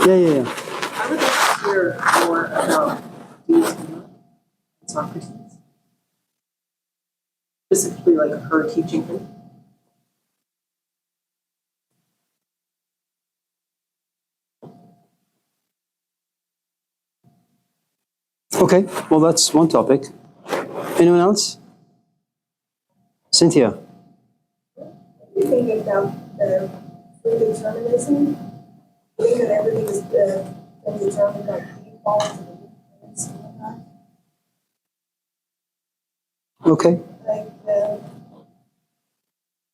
Yeah. I would like to hear more about Diotima and Socrates. Specifically, like her teaching him. Okay, well, that's one topic. Anyone else? Cynthia? You think about free determinism? Believe that everything is determined by default and whatnot. Okay.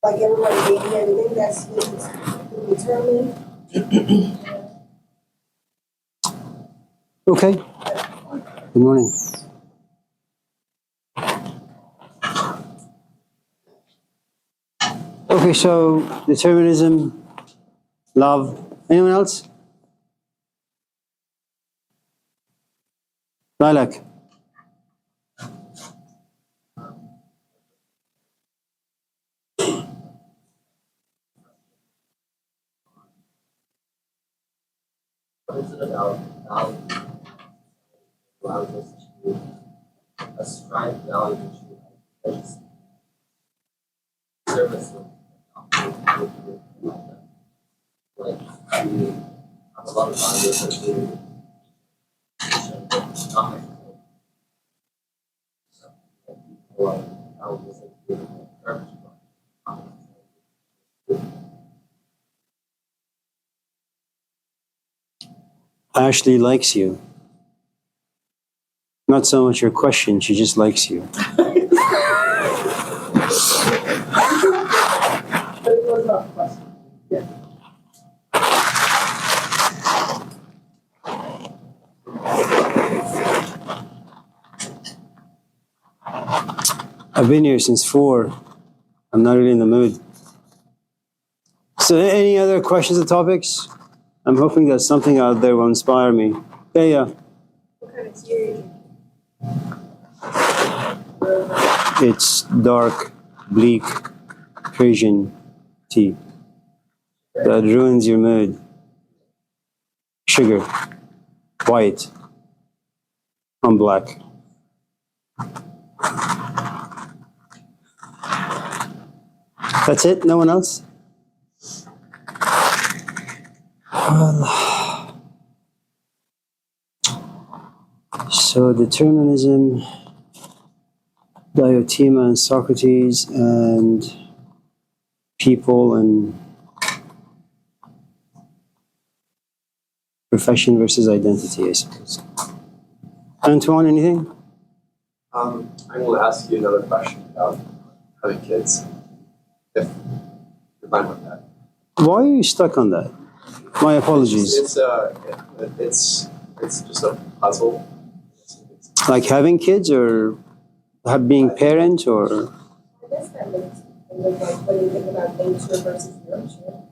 Like everybody being everything that's determined. Okay. Good morning. Okay, so determinism, love. Anyone else? Lilac. What is it about value allows us to ascribe value to ideas, service of like we have a lot of value associated with economic a lot of value associated with garbage. Ashley likes you. Not so much your question, she just likes you. But it was not a question. Yeah. I've been here since 4. I'm not really in the mood. So any other questions or topics? I'm hoping that something out there will inspire me. Yeah. What kind of tea are you It's dark, bleak, Persian tea that ruins your mood. Sugar, white, I'm black. That's it? No one else? So determinism, Diotima and Socrates, and people and profession versus identity, I suppose. Antoine, anything? I'm going to ask you another question about having kids, if you're fine with that. Why are you stuck on that? My apologies. It's just a puzzle. Like having kids or being parent or? I guess that makes me think like when you think about nature versus nurture.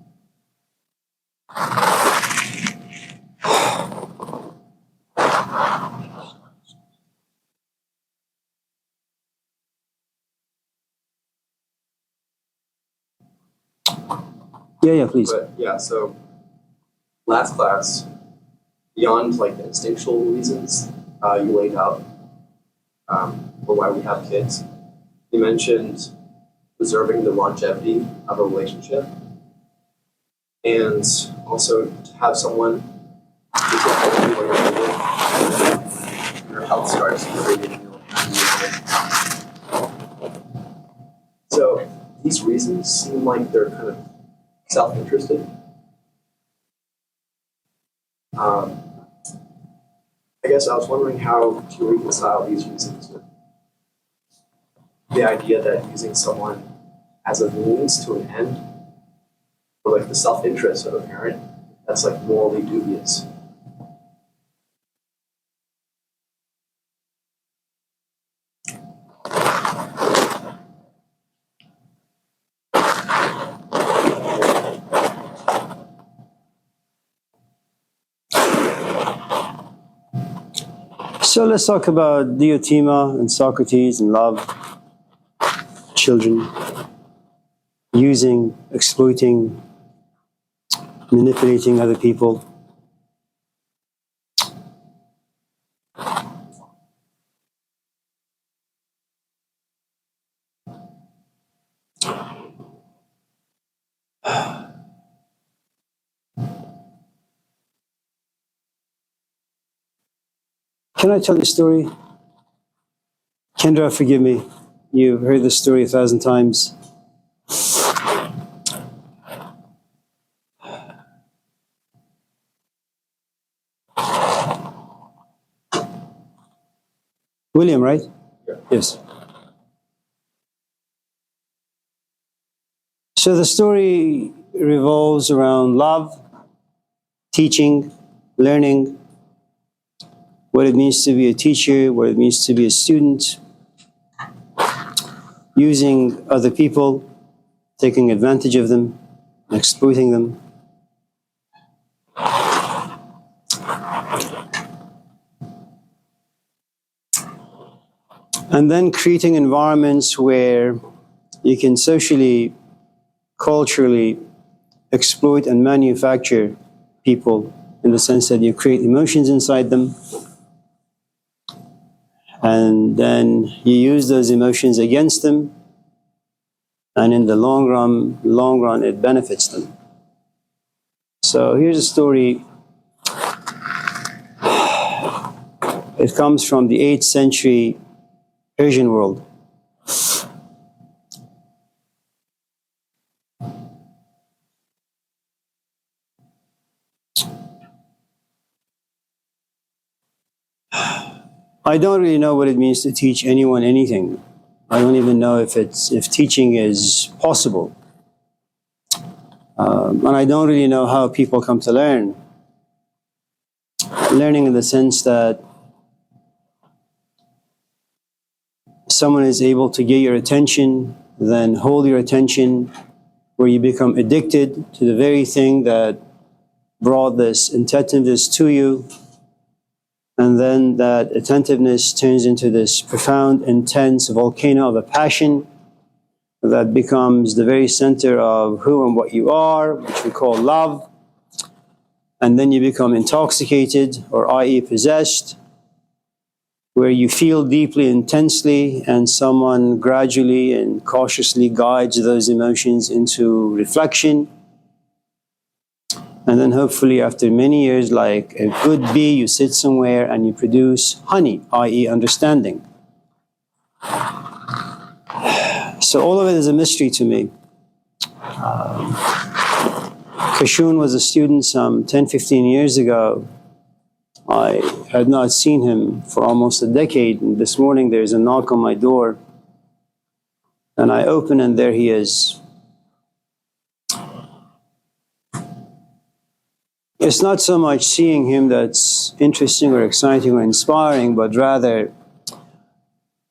Yeah, please. But yeah, so last class, beyond like the instinctual reasons you laid out for why we have kids, you mentioned preserving the longevity of a relationship and also to have someone who can help you when you're older and your health starts degrading. So these reasons seem like they're kind of self-interested. I guess I was wondering how to reconcile these reasons with the idea that using someone as a means to an end, or like the self-interest of a parent, that's like morally dubious. So let's talk about Diotima and Socrates and love, children, using, exploiting, manipulating other people. Can I tell the story? Kendra, forgive me. You've heard the story 1,000 times. William, right? Yeah. Yes. So the story revolves around love, teaching, learning, what it means to be a teacher, what it means to be a student, using other people, taking advantage of them, exploiting them. And then creating environments where you can socially, culturally exploit and manufacture people in the sense that you create emotions inside them and then you use those emotions against them, and in the long run it benefits them. So here's a story. It comes from the 8th century Persian world. I don't really know what it means to teach anyone anything. I don't even know if teaching is possible. And I don't really know how people come to learn. Learning in the sense that someone is able to get your attention, then hold your attention, where you become addicted to the very thing that brought this attentiveness to you. And then that attentiveness turns into this profound, intense volcano of a passion that becomes the very center of who and what you are, which we call love. And then you become intoxicated, or i.e. possessed, where you feel deeply, intensely, and someone gradually and cautiously guides those emotions into reflection. And then hopefully after many years, like a good bee, you sit somewhere and you produce honey, i.e. understanding. So all of it is a mystery to me. Kashun was a student some 10, 15 years ago. I had not seen him for almost a decade, and this morning there's a knock on my door, and I open and there he is. It's not so much seeing him that's interesting or exciting or inspiring, but rather,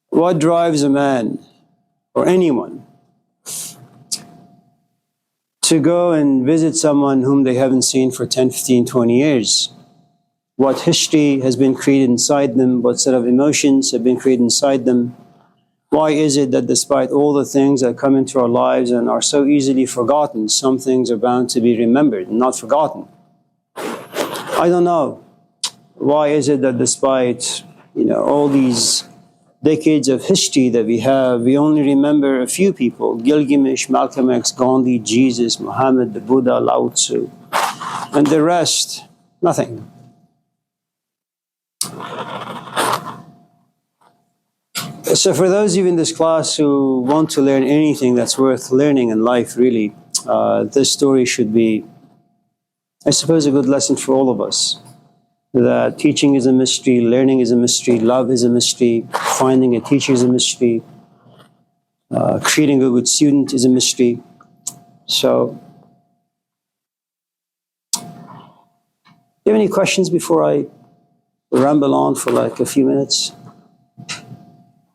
what drives a man or anyone to go and visit someone whom they haven't seen for 10, 15, 20 years? What history has been created inside them? What set of emotions have been created inside them? Why is it that despite all the things that come into our lives and are so easily forgotten, some things are bound to be remembered and not forgotten? I don't know. Why is it that despite, all these decades of history that we have, we only remember a few people: Gilgamesh, Malcolm X, Gandhi, Jesus, Muhammad, the Buddha, Lao Tzu, and the rest, nothing. So for those of you in this class who want to learn anything that's worth learning in life, really, this story should be, I suppose, a good lesson for all of us. That teaching is a mystery, learning is a mystery, love is a mystery, finding a teacher is a mystery, creating a good student is a mystery. So, do you have any questions before I ramble on for like a few minutes?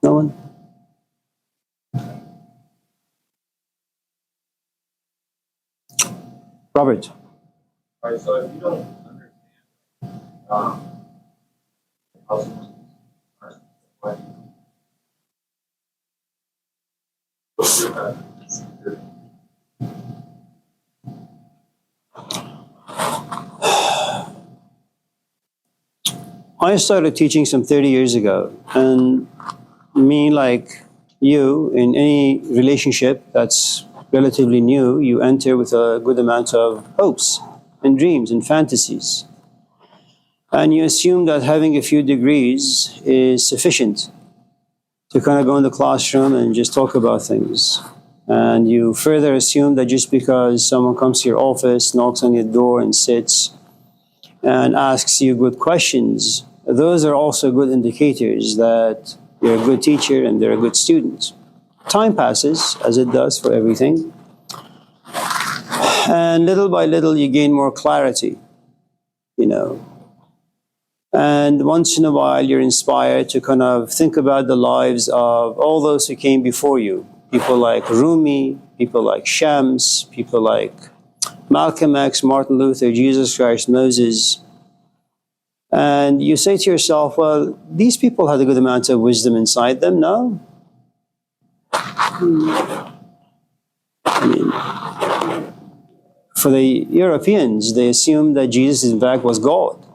No one? Robert. All right, so if you don't understand how someone is, why do you? What's your I started teaching some 30 years ago, and me, like you, in any relationship that's relatively new, you enter with a good amount of hopes and dreams and fantasies. And you assume that having a few degrees is sufficient to kind of go in the classroom and just talk about things. And you further assume that just because someone comes to your office, knocks on your door and sits and asks you good questions, those are also good indicators that you're a good teacher and they're a good student. Time passes, as it does for everything. And little by little, you gain more clarity, you know. And once in a while, you're inspired to kind of think about the lives of all those who came before you. People like Rumi, people like Shams, people like Malcolm X, Martin Luther, Jesus Christ, Moses. And you say to yourself, well, these people had a good amount of wisdom inside them, no? I mean, for the Europeans, they assumed that Jesus, in fact, was God.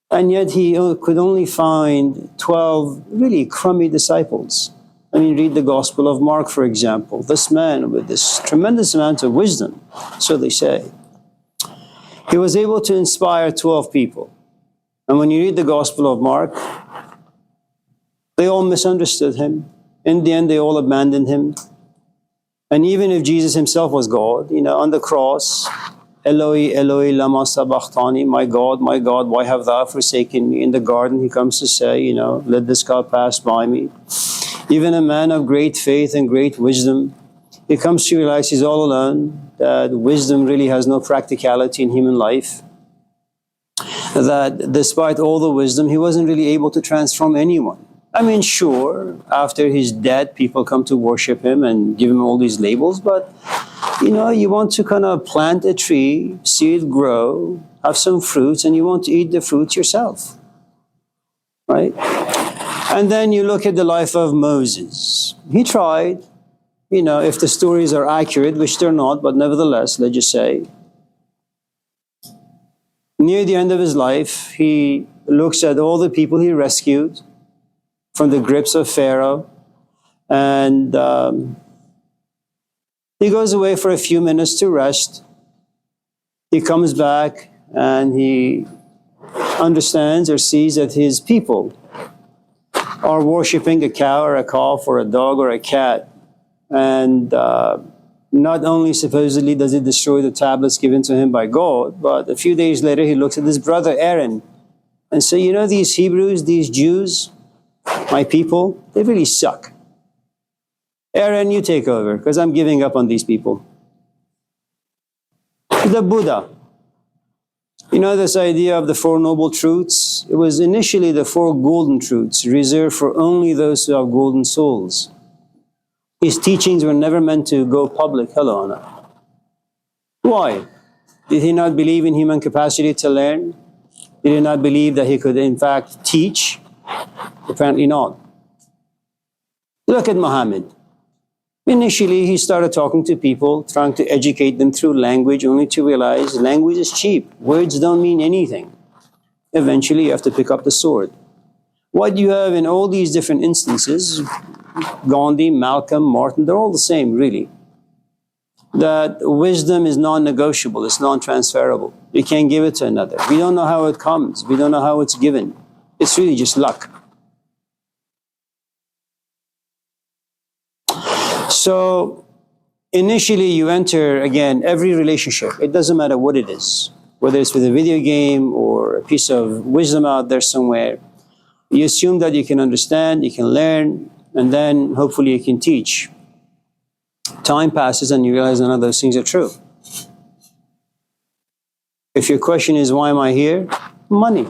And yet he could only find 12 really crummy disciples. I mean, read the Gospel of Mark, for example. This man with this tremendous amount of wisdom, so they say, he was able to inspire 12 people. And when you read the Gospel of Mark, they all misunderstood him. In the end, they all abandoned him. And even if Jesus himself was God, you know, on the cross, Eloi, Eloi, lama sabachthani, my God, why have thou forsaken me? In the garden, he comes to say, you know, let this cup pass by me. Even a man of great faith and great wisdom, he comes to realize he's all alone, that wisdom really has no practicality in human life, that despite all the wisdom, he wasn't really able to transform anyone. I mean, sure, after he's dead, people come to worship him and give him all these labels, but, you know, you want to kind of plant a tree, see it grow, have some fruits, and you want to eat the fruits yourself, right? And then you look at the life of Moses. He tried, you know, if the stories are accurate, which they're not, but nevertheless, let's just say, near the end of his life, he looks at all the people he rescued from the grips of Pharaoh, and he goes away for a few minutes to rest. He comes back and he understands or sees that his people are worshiping a cow or a calf or a dog or a cat. And not only supposedly does it destroy the tablets given to him by God, but a few days later he looks at his brother Aaron and says, you know, these Hebrews, these Jews, my people, they really suck. Aaron, you take over, because I'm giving up on these people. The Buddha. You know this idea of the Four Noble Truths? It was initially the Four Golden Truths, reserved for only those who have golden souls. His teachings were never meant to go public. Hello, Anna. Why? Did he not believe in human capacity to learn? Did he not believe that he could, in fact, teach? Apparently not. Look at Muhammad. Initially, he started talking to people, trying to educate them through language, only to realize language is cheap. Words don't mean anything. Eventually, you have to pick up the sword. What you have in all these different instances, Gandhi, Malcolm, Martin, they're all the same, really. That wisdom is non-negotiable, it's non-transferable. You can't give it to another. We don't know how it comes. We don't know how it's given. It's really just luck. So initially you enter, again, every relationship. It doesn't matter what it is, whether it's with a video game or a piece of wisdom out there somewhere. You assume that you can understand, you can learn, and then hopefully you can teach. Time passes and you realize none of those things are true. If your question is, why am I here? Money.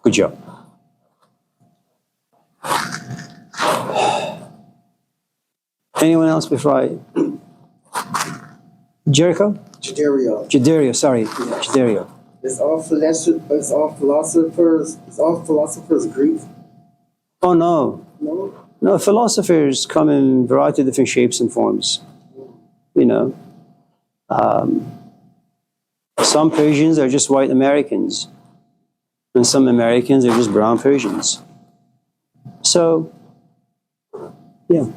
Good job. Anyone else before I... Jericho? Jaderio, sorry. Jaderio. It's all philosophers Greek. Oh, no. No? No, philosophers come in a variety of different shapes and forms. You know. Some Persians are just white Americans. And some Americans are just brown Persians. So, Yeah.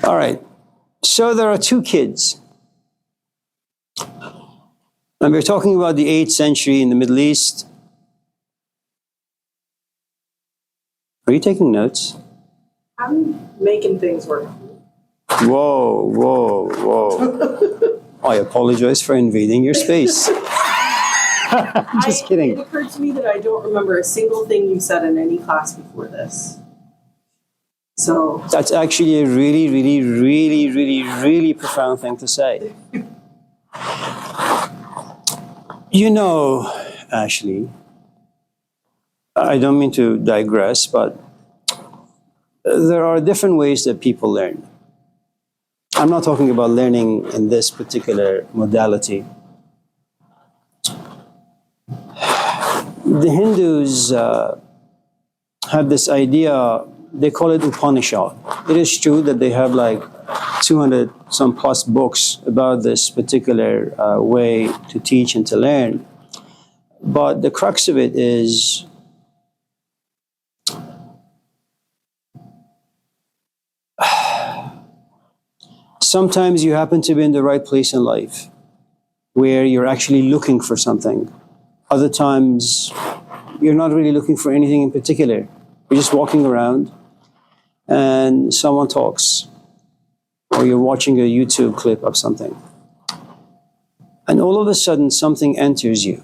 All right. So there are two kids. And we're talking about the 8th century in the Middle East. Are you taking notes? I'm making things work. Whoa, whoa, whoa. I apologize for invading your space. Just It kidding. occurred to me that I don't remember a single thing you said in any class before this. So That's actually a really, really, really, really, really profound thing to say. You know, Ashley, I don't mean to digress, but there are different ways that people learn. I'm not talking about learning in this particular modality. The Hindus have this idea, they call it Upanishad. It is true that they have like 200 some plus books about this particular way to teach and to learn. But the crux of it is sometimes you happen to be in the right place in life where you're actually looking for something. Other times you're not really looking for anything in particular. You're just walking around and someone talks, or you're watching a YouTube clip of something. And all of a sudden something enters you.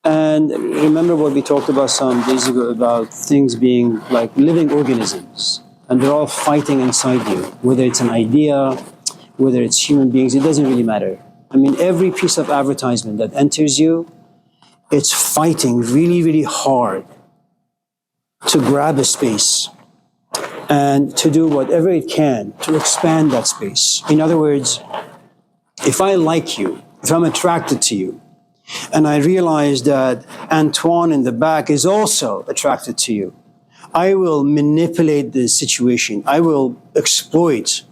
And remember what we talked about some days ago about things being like living organisms. And they're all fighting inside you. Whether it's an idea, whether it's human beings, it doesn't really matter. I mean, every piece of advertisement that enters you, it's fighting really, really hard to grab a space and to do whatever it can to expand that space. In other words, if I like you, if I'm attracted to you, and I realize that Antoine in the back is also attracted to you, I will manipulate the situation. I will exploit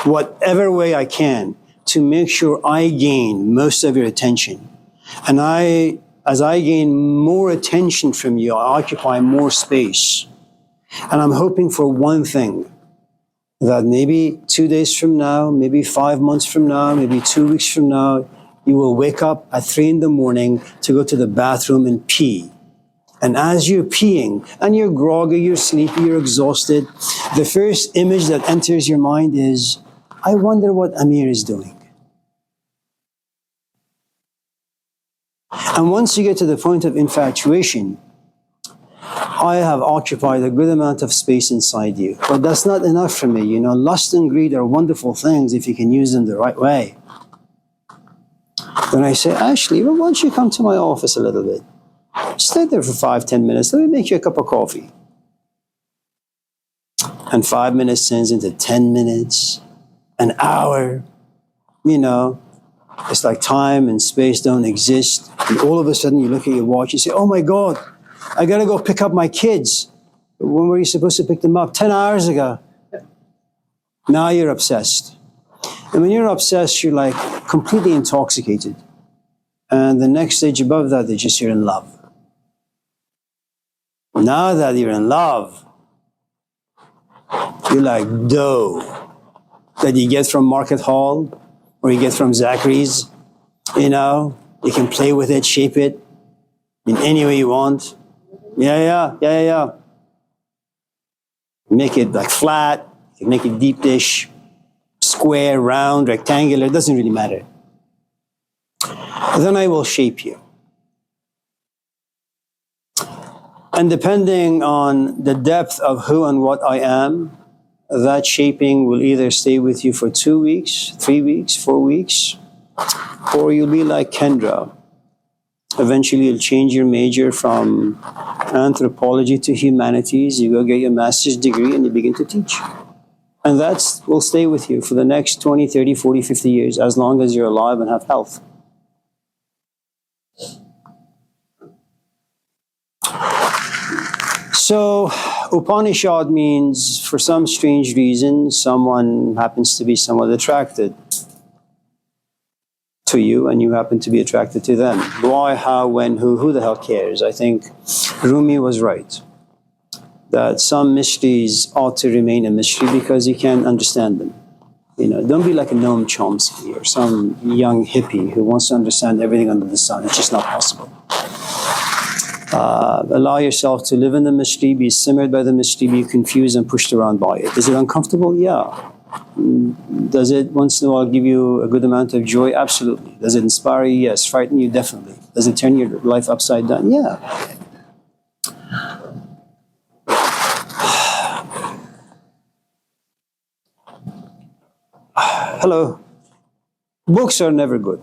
whatever way I can to make sure I gain most of your attention. And as I gain more attention from you, I occupy more space. And I'm hoping for one thing, that maybe 2 days from now, maybe 5 months from now, maybe 2 weeks from now, you will wake up at 3 in the morning to go to the bathroom and pee. And as you're peeing, and you're groggy, you're sleepy, you're exhausted, the first image that enters your mind is, I wonder what Amir is doing. And once you get to the point of infatuation, I have occupied a good amount of space inside you. But that's not enough for me. You know, lust and greed are wonderful things if you can use them the right way. Then I say, Ashley, well, why don't you come to my office a little bit? Stay there for 5-10 minutes. Let me make you a cup of coffee. And 5 minutes turns into 10 minutes, an hour. You know, it's like time and space don't exist. And all of a sudden you look at your watch, you say, oh my God, I gotta go pick up my kids. When were you supposed to pick them up? 10 hours ago. Now you're obsessed. And when you're obsessed, you're like completely intoxicated. And the next stage above that is just you're in love. Now that you're in love, you're like dough that you get from Market Hall or you get from Zachary's. You know, you can play with it, shape it in any way you want. Yeah. Make it like flat, you can make it deep dish, square, round, rectangular, it doesn't really matter. Then I will shape you. And depending on the depth of who and what I am, that shaping will either stay with you for 2 weeks, 3 weeks, 4 weeks, or you'll be like Kendra. Eventually you'll change your major from anthropology to humanities, you go get your master's degree and you begin to teach. And that will stay with you for the next 20, 30, 40, 50 years, as long as you're alive and have health. So, Upanishad means, for some strange reason, someone happens to be somewhat attracted to you and you happen to be attracted to them. Why, how, when, who the hell cares? I think Rumi was right. that some mysteries ought to remain a mystery because you can't understand them. Don't be like a Noam Chomsky or some young hippie who wants to understand everything under the sun. It's just not possible. Allow yourself to live in the mystery, be simmered by the mystery, be confused and pushed around by it. Is it uncomfortable? Yeah. Does it once in a while give you a good amount of joy? Absolutely. Does it inspire you? Yes. Frighten you? Definitely. Does it turn your life upside down? Yeah. Hello. Books are never good.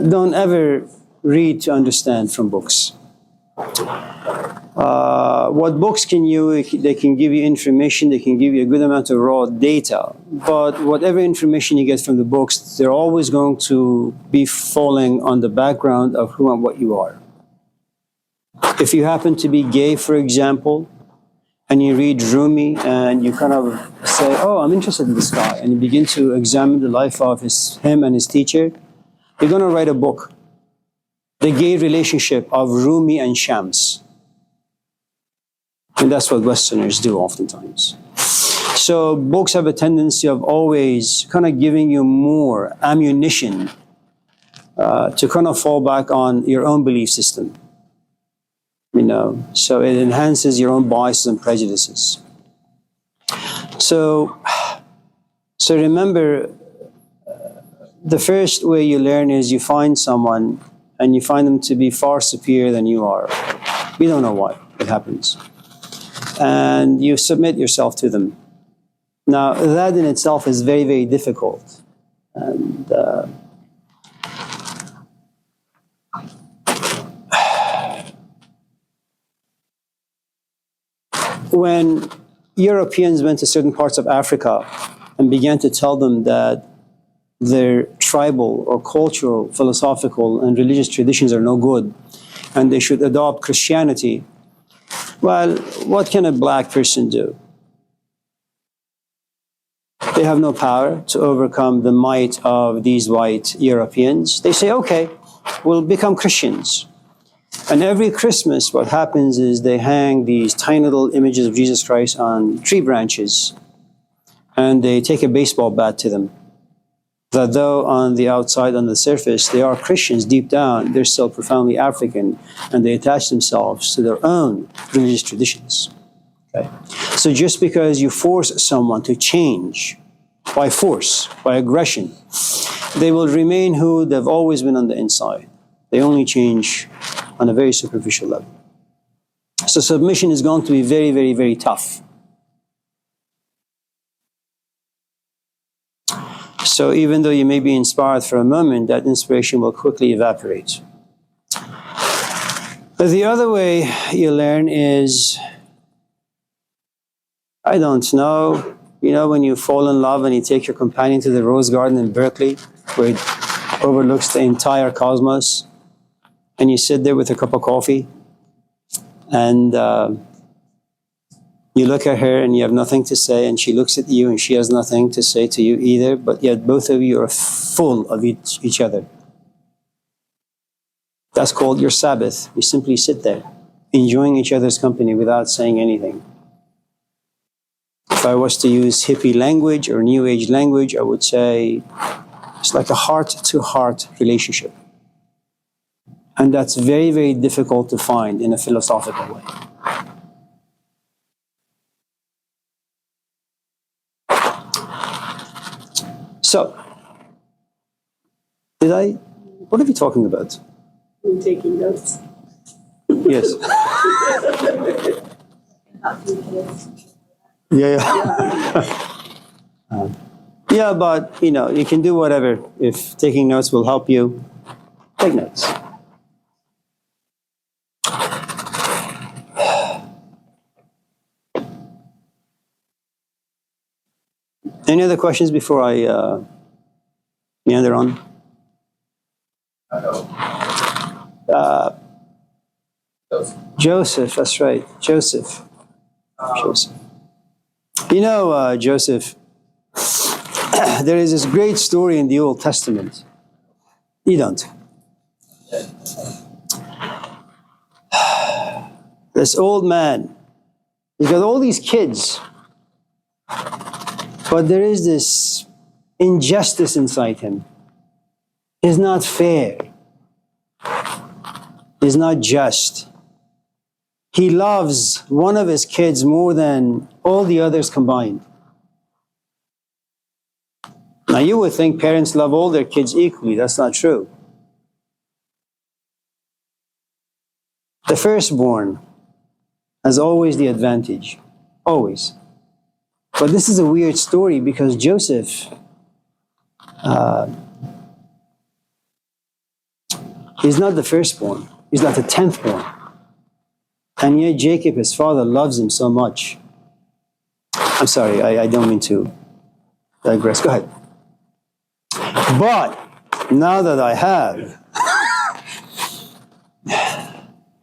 Don't ever read to understand from books. What books can they can give you information, they can give you a good amount of raw data, but whatever information you get from the books, they're always going to be falling on the background of who and what you are. If you happen to be gay, for example, and you read Rumi and you kind of say, oh, I'm interested in this guy, and you begin to examine the life of him and his teacher, you're going to write a book, The Gay Relationship of Rumi and Shams. And that's what Westerners do oftentimes. So books have a tendency of always kind of giving you more ammunition to kind of fall back on your own belief system. So it enhances your own biases and prejudices. So remember, the first way you learn is you find someone and you find them to be far superior than you are. We don't know why it happens. And you submit yourself to them. Now, that in itself is very, very difficult. And when Europeans went to certain parts of Africa and began to tell them that their tribal or cultural, philosophical, and religious traditions are no good, and they should adopt Christianity, well, what can a black person do? They have no power to overcome the might of these white Europeans. They say, okay, we'll become Christians. And every Christmas, what happens is they hang these tiny little images of Jesus Christ on tree branches, and they take a baseball bat to them. That though on the outside, on the surface, they are Christians, deep down, they're still profoundly African, and they attach themselves to their own religious traditions. Okay? So just because you force someone to change by force, by aggression, they will remain who they've always been on the inside. They only change on a very superficial level. So submission is going to be very, very, very tough. So even though you may be inspired for a moment, that inspiration will quickly evaporate. But the other way you learn is, I don't know, when you fall in love and you take your companion to the Rose Garden in Berkeley, where it overlooks the entire cosmos, and you sit there with a cup of coffee, and you look at her and you have nothing to say, and she looks at you and she has nothing to say to you either, but yet both of you are full of each other. That's called your Sabbath. You simply sit there, enjoying each other's company without saying anything. If I was to use hippie language or New Age language, I would say it's like a heart-to-heart relationship. And that's very, very difficult to find in a philosophical way. So, what are we talking about? I'm taking notes. Yes. Yeah, but, you can do whatever. If taking notes will help you, take notes. Any other questions before I meander on? Joseph, that's right. Joseph. Joseph. Joseph, there is this great story in the Old Testament. You don't. This old man He's got all these kids, but there is this injustice inside him. It's not fair. It's not just. He loves one of his kids more than all the others combined. Now, you would think parents love all their kids equally. That's not true. The firstborn has always the advantage. Always. But this is a weird story because Joseph he's not the firstborn. He's not the 10th born. And yet Jacob, his father, loves him so much. I'm sorry, I don't mean to digress. Go ahead. But now that I have,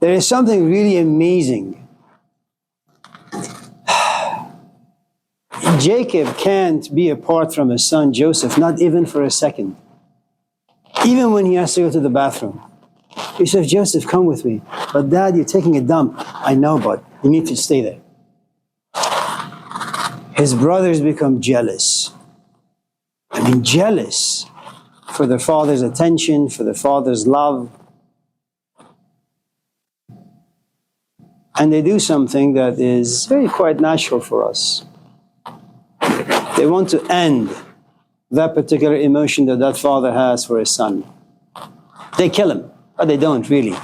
there is something really amazing. Jacob can't be apart from his son Joseph, not even for a second. Even when he has to go to the bathroom. He says, Joseph, come with me. But Dad, you're taking a dump. I know, but you need to stay there. His brothers become jealous. I mean, jealous for their father's attention, for their father's love. And they do something that is very quite natural for us. They want to end that particular emotion that that father has for his son. They kill him, but they don't really.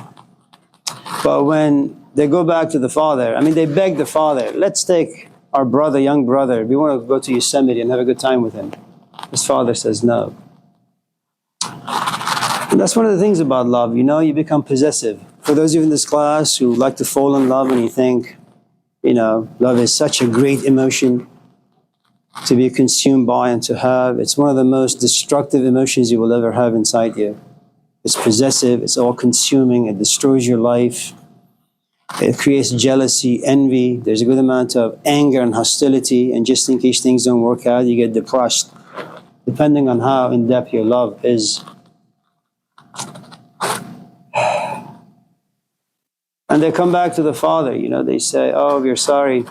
But when they go back to the father, I mean, they beg the father, let's take our brother, young brother, we want to go to Yosemite and have a good time with him. His father says no. And that's one of the things about love, you know, you become possessive. For those of you in this class who like to fall in love and you think, you know, love is such a great emotion to be consumed by and to have, it's one of the most destructive emotions you will ever have inside you. It's possessive, it's all-consuming, it destroys your life. It creates jealousy, envy, there's a good amount of anger and hostility, and just in case things don't work out, you get depressed, depending on how in-depth your love is. And they come back to the father, you know, they say, oh, we're sorry.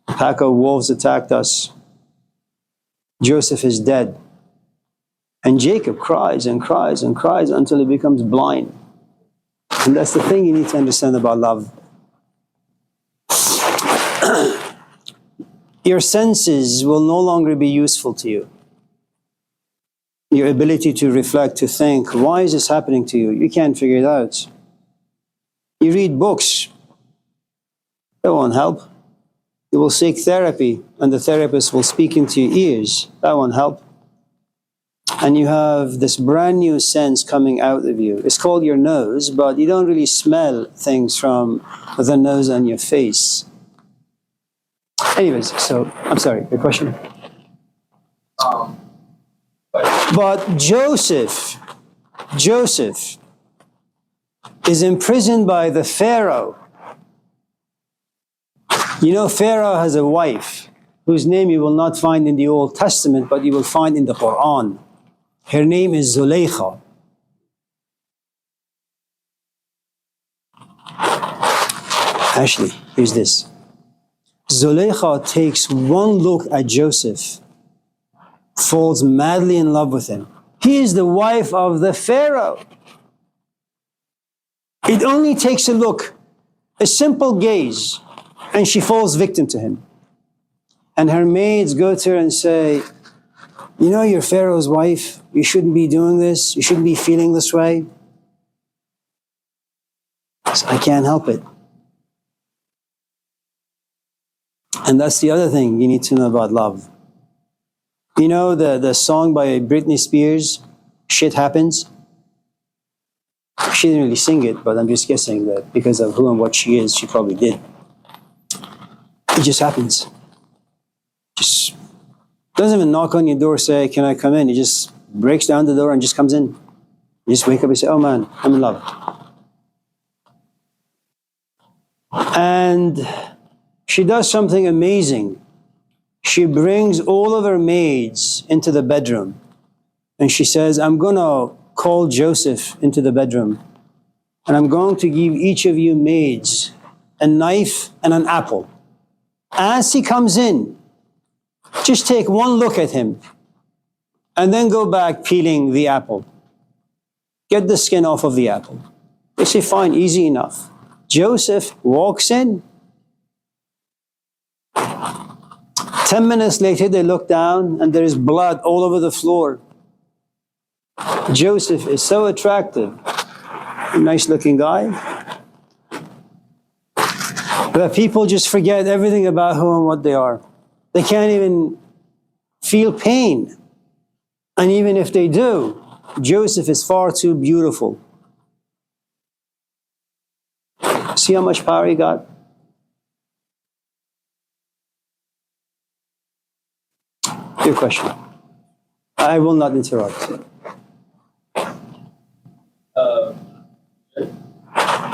A pack of wolves attacked us. Joseph is dead. And Jacob cries and cries and cries until he becomes blind. And that's the thing you need to understand about love. Your senses will no longer be useful to you. Your ability to reflect, to think, why is this happening to you? You can't figure it out. You read books. That won't help. You will seek therapy, and the therapist will speak into your ears. That won't help. And you have this brand new sense coming out of you. It's called your nose, but you don't really smell things from the nose on your face. Anyways, so, I'm sorry, your question? But Joseph is imprisoned by the Pharaoh. You know, Pharaoh has a wife whose name you will not find in the Old Testament, but you will find in the Quran. Her name is Zuleika. Actually, here's this. Zuleika takes one look at Joseph, falls madly in love with him. He is the wife of the Pharaoh. It only takes a look, a simple gaze, and she falls victim to him. And her maids go to her and say, you know, you're Pharaoh's wife. You shouldn't be doing this. You shouldn't be feeling this way. So I can't help it. And that's the other thing you need to know about love. You know the song by Britney Spears, Shit Happens? She didn't really sing it, but I'm just guessing that because of who and what she is, she probably did. It just happens. Just doesn't even knock on your door, say, can I come in? He just breaks down the door and just comes in. You just wake up and say, oh man, I'm in love. And she does something amazing. She brings all of her maids into the bedroom. And she says, I'm going to call Joseph into the bedroom. And I'm going to give each of you maids a knife, and an apple. As he comes in, just take one look at him and then go back peeling the apple. Get the skin off of the apple. They say, fine, easy enough. Joseph walks in. 10 minutes later, they look down and there is blood all over the floor. Joseph is so attractive, a nice looking guy, that people just forget everything about who and what they are. They can't even feel pain. And even if they do, Joseph is far too beautiful. See how much power he got? Your question. I will not interrupt.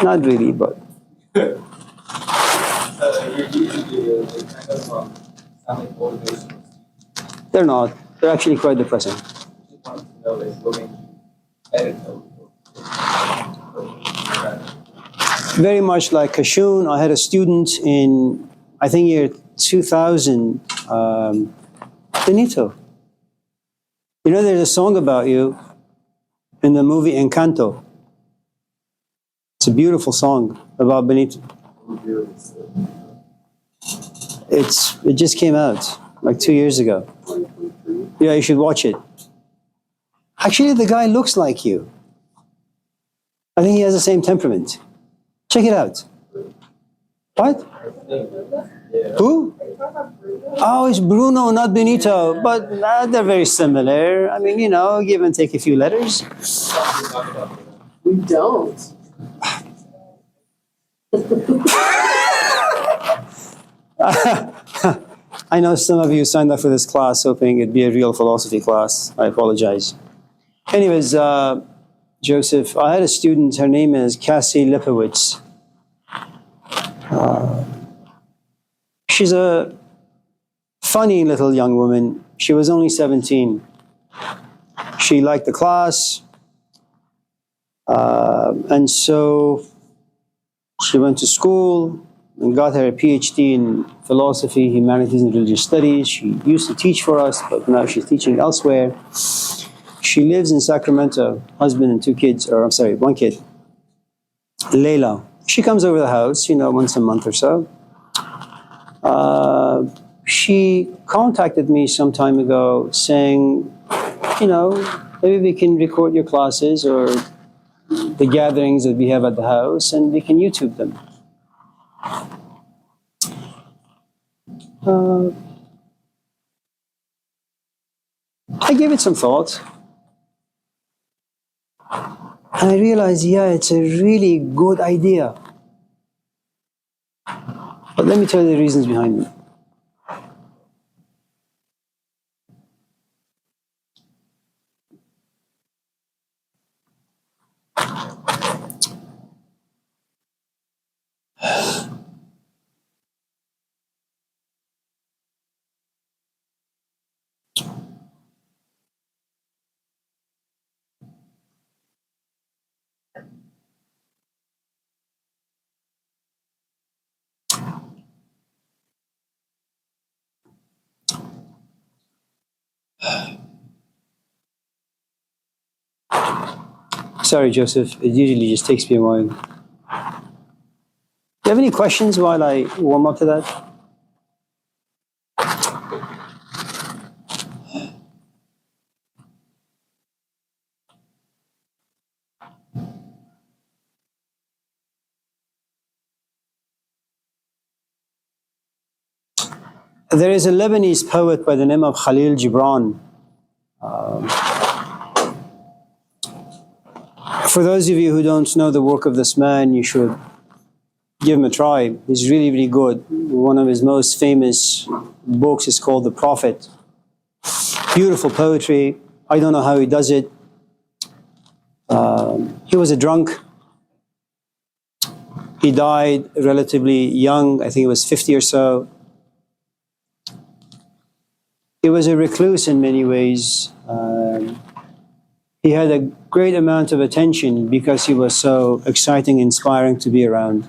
Not really, but Your YouTube videos, they kind of sound like motivational. they're not. They're actually quite depressing. Just wanted to know if what made you edit those. Very much like Kashun, I had a student in, I think, year 2000, Benito. You know, there's a song about you in the movie Encanto. It's a beautiful song about Benito. It just came out like 2 years ago. Yeah, you should watch it. Actually, the guy looks like you. I think he has the same temperament. Check it out. What? Who? Oh, it's Bruno, not Benito. But they're very similar. I mean, you know, give and take a few letters. We don't. I know some of you signed up for this class hoping it'd be a real philosophy class. I apologize. Anyways, Joseph, I had a student, her name is Cassie Lipowitz. She's a funny little young woman. She was only 17. She liked the class. And so she went to school and got her PhD in philosophy, humanities, and religious studies. She used to teach for us, but now she's teaching elsewhere. She lives in Sacramento, husband and 2 kids, or I'm sorry, 1 kid, Layla. She comes over the house, you know, once a month or so. She contacted me some time ago saying, you know, maybe we can record your classes or the gatherings that we have at the house and we can YouTube them. I gave it some thought. And I realized, yeah, it's a really good idea. But let me tell you the reasons behind it. Sorry, Joseph. It usually just takes me a while. Do you have any questions while I warm up to that? There is a Lebanese poet by the name of Khalil Gibran. For those of you who don't know the work of this man, you should give him a try. He's really, really good. One of his most famous books is called The Prophet. Beautiful poetry. I don't know how he does it. He was a drunk. He died relatively young. I think he was 50 or so. He was a recluse in many ways. He had a great amount of attention because he was so exciting, inspiring to be around.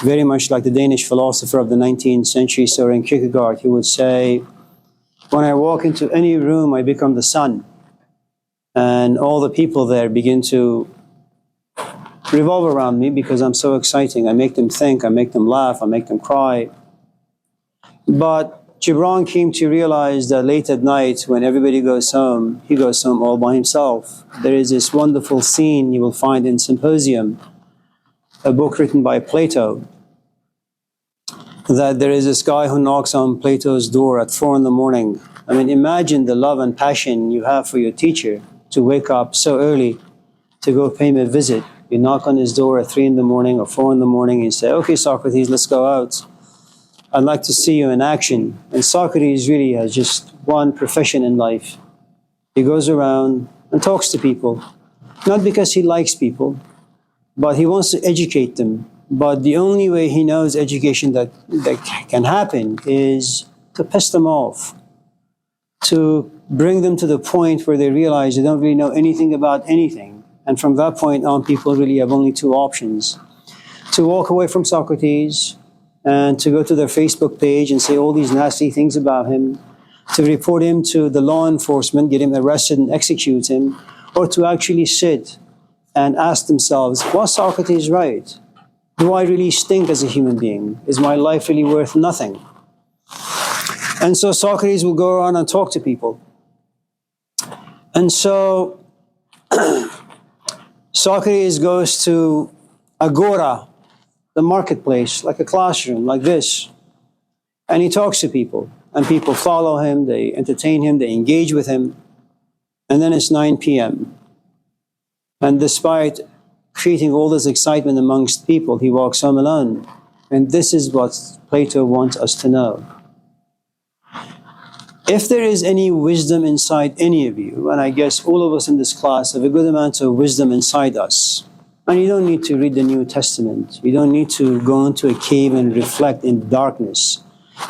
very much like the Danish philosopher of the 19th century, Søren Kierkegaard. He would say, when I walk into any room, I become the sun. And all the people there begin to revolve around me because I'm so exciting. I make them think, I make them laugh, I make them cry. But Gibran came to realize that late at night, when everybody goes home, he goes home all by himself. There is this wonderful scene you will find in Symposium, a book written by Plato, that there is this guy who knocks on Plato's door at 4 in the morning. I mean, imagine the love and passion you have for your teacher to wake up so early to go pay him a visit. You knock on his door at 3 in the morning or 4 in the morning and you say, okay, Socrates, let's go out. I'd like to see you in action. And Socrates really has just one profession in life. He goes around and talks to people, not because he likes people, but he wants to educate them. But the only way he knows education that can happen is to piss them off, to bring them to the point where they realize they don't really know anything about anything. And from that point on, people really have only two options: to walk away from Socrates and to go to their Facebook page and say all these nasty things about him, to report him to the law enforcement, get him arrested and execute him, or to actually sit and ask themselves, was Socrates right? Do I really stink as a human being? Is my life really worth nothing? And so Socrates will go around and talk to people. And so Socrates goes to Agora, the marketplace, like a classroom, like this. And he talks to people. And people follow him, they entertain him, they engage with him. And then it's 9 p.m. And despite creating all this excitement amongst people, he walks home alone. And this is what Plato wants us to know. If there is any wisdom inside any of you, and I guess all of us in this class have a good amount of wisdom inside us, and you don't need to read the New Testament, you don't need to go into a cave and reflect in darkness.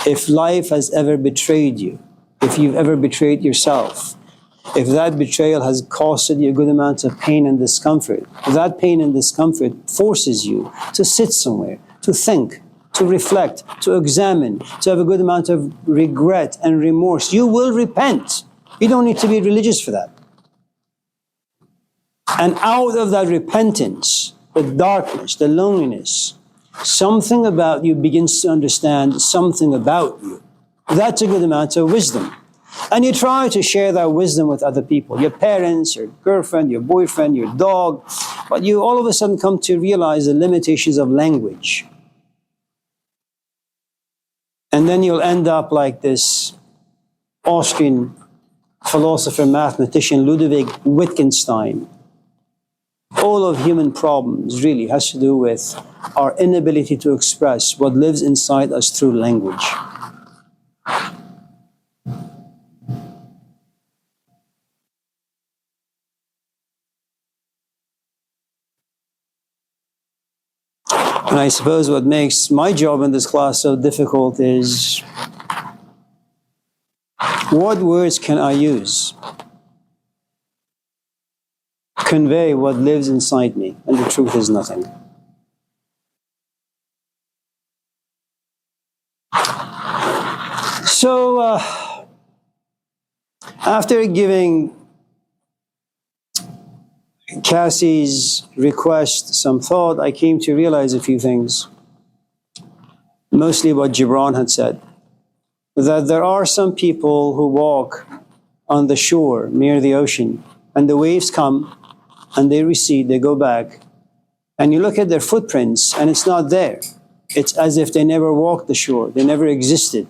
If life has ever betrayed you, if you've ever betrayed yourself, if that betrayal has costed you a good amount of pain and discomfort, that pain and discomfort forces you to sit somewhere, to think, to reflect, to examine, to have a good amount of regret and remorse. You will repent. You don't need to be religious for that. And out of that repentance, the darkness, the loneliness, something about you begins to understand something about you. That's a good amount of wisdom. And you try to share that wisdom with other people, your parents, your girlfriend, your boyfriend, your dog, but you all of a sudden come to realize the limitations of language. And then you'll end up like this Austrian philosopher, mathematician, Ludwig Wittgenstein. All of human problems really has to do with our inability to express what lives inside us through language. And I suppose what makes my job in this class so difficult is, what words can I use? Convey what lives inside me, and the truth is nothing. So, after giving Cassie's request some thought, I came to realize a few things. Mostly what Gibran had said. That there are some people who walk on the shore near the ocean, and the waves come, and they recede, they go back. And you look at their footprints, and it's not there. It's as if they never walked the shore, they never existed.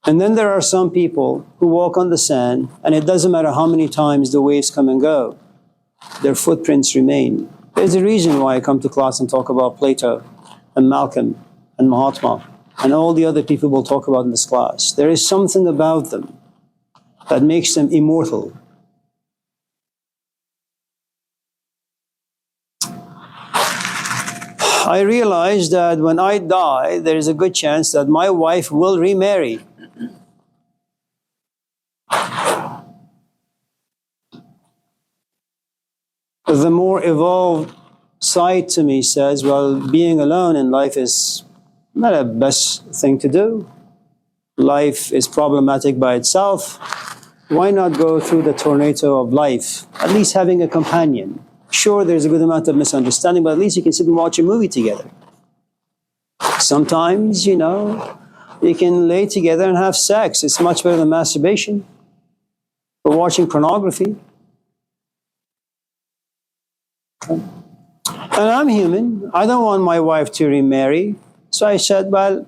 And then there are some people who walk on the sand, and it doesn't matter how many times the waves come and go, their footprints remain. There's a reason why I come to class and talk about Plato and Malcolm and Mahatma and all the other people we'll talk about in this class. There is something about them that makes them immortal. I realize that when I die, there is a good chance that my wife will remarry. The more evolved side to me says, well, being alone in life is not the best thing to do. Life is problematic by itself. Why not go through the tornado of life, at least having a companion? Sure, there's a good amount of misunderstanding, but at least you can sit and watch a movie together. Sometimes, you can lay together and have sex. It's much better than masturbation or watching pornography. And I'm human. I don't want my wife to remarry. So I said, well,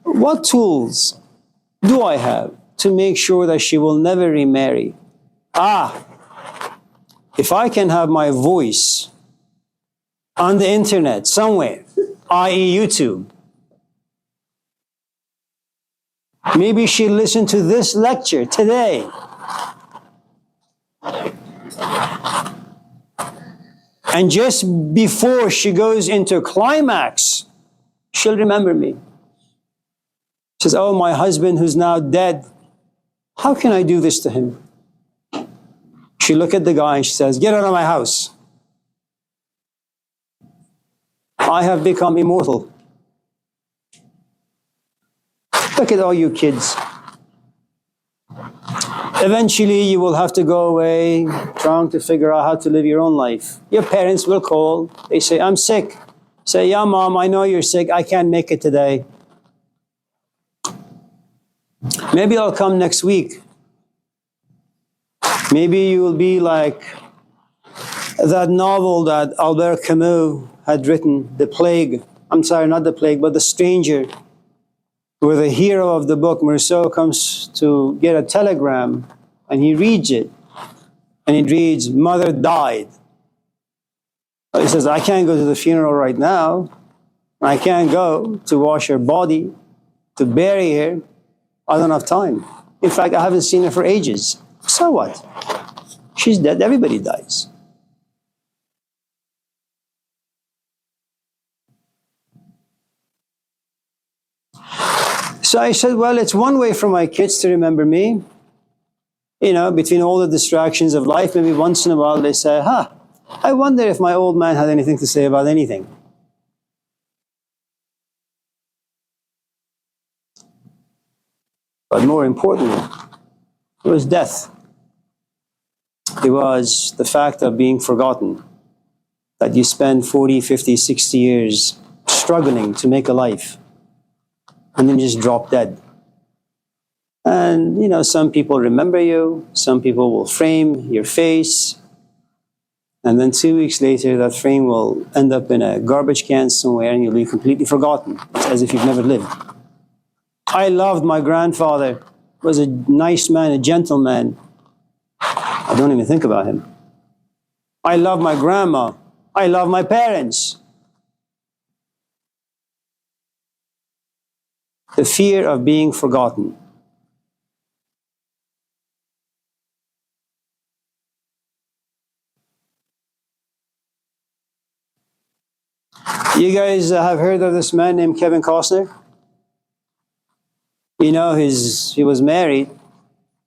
what tools do I have to make sure that she will never remarry? If I can have my voice on the internet somewhere, i.e. YouTube, maybe she'll listen to this lecture today. And just before she goes into climax, she'll remember me. She says, oh, my husband who's now dead, how can I do this to him? She look at the guy and she says, get out of my house. I have become immortal. Look at all you kids. Eventually, you will have to go away trying to figure out how to live your own life. Your parents will call. They say, I'm sick. Say, yeah, Mom, I know you're sick. I can't make it today. Maybe I'll come next week. Maybe you will be like that novel that Albert Camus had written, The Plague. I'm sorry, not The Plague, but The Stranger, where the hero of the book, Meursault, comes to get a telegram, and he reads it. And it reads, Mother died. He says, I can't go to the funeral right now. I can't go to wash her body, to bury her. I don't have time. In fact, I haven't seen her for ages. So what? She's dead. Everybody dies. So I said, well, it's one way for my kids to remember me. Between all the distractions of life, maybe once in a while they say, I wonder if my old man had anything to say about anything. But more importantly, it was death. It was the fact of being forgotten, that you spend 40, 50, 60 years struggling to make a life, and then just drop dead. And, some people remember you, some people will frame your face, and then 2 weeks later, that frame will end up in a garbage can somewhere, and you'll be completely forgotten. It's as if you've never lived. I loved my grandfather. He was a nice man, a gentleman. I don't even think about him. I love my grandma. I love my parents. The fear of being forgotten. You guys have heard of this man named Kevin Costner? He was married.